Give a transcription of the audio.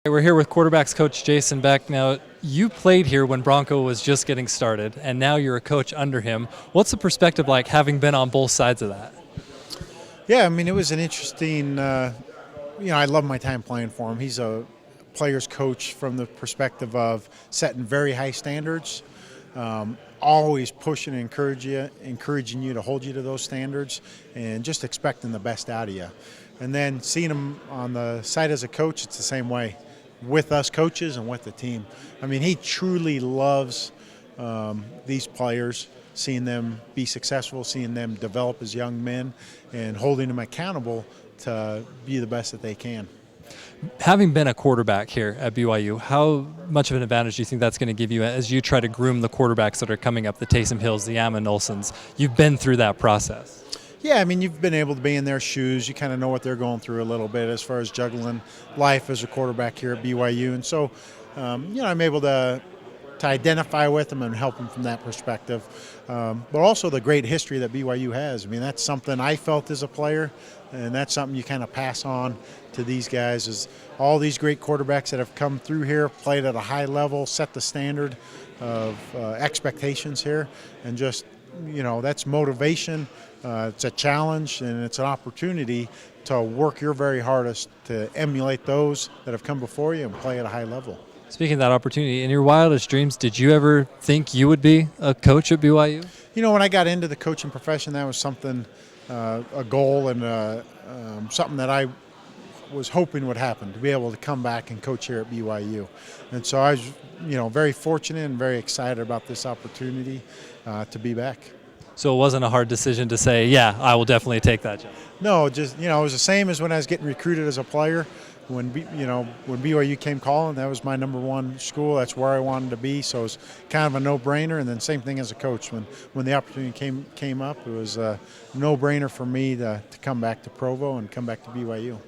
We're here with quarterbacks coach Jason Beck. Now, you played here when Bronco was just getting started, and now you're a coach under him. What's the perspective like having been on both sides of that? Yeah, I mean, it was an interesting, I love my time playing for him. He's a player's coach from the perspective of setting very high standards, always pushing and encouraging you to hold you to those standards, and just expecting the best out of you. And then seeing him on the side as a coach, it's the same way with us coaches and with the team. I mean, he truly loves these players, seeing them be successful, seeing them develop as young men, and holding them accountable to be the best that they can. Having been a quarterback here at BYU, how much of an advantage do you think that's going to give you as you try to groom the quarterbacks that are coming up, the Taysom Hills, the Ammon Olsons? You've been through that process. Yeah, I mean, you've been able to be in their shoes. You kind of know what they're going through a little bit as far as juggling life as a quarterback here at BYU. And so, I'm able to identify with them and help them from that perspective. But also the great history that BYU has. I mean, that's something I felt as a player, and that's something you kind of pass on to these guys is all these great quarterbacks that have come through here, played at a high level, set the standard of expectations here, and just, that's motivation. It's a challenge, and it's an opportunity to work your very hardest to emulate those that have come before you and play at a high level. Speaking of that opportunity, in your wildest dreams, did you ever think you would be a coach at BYU? When I got into the coaching profession, that was something, a goal and something that I was hoping would happen, to be able to come back and coach here at BYU. And so I was, very fortunate and very excited about this opportunity to be back. So it wasn't a hard decision to say, yeah, I will definitely take that job. No, just, it was the same as when I was getting recruited as a player. When BYU came calling, that was my number one school. That's where I wanted to be. So it was kind of a no-brainer. And then same thing as a coach. When the opportunity came up, it was a no-brainer for me to come back to Provo and come back to BYU.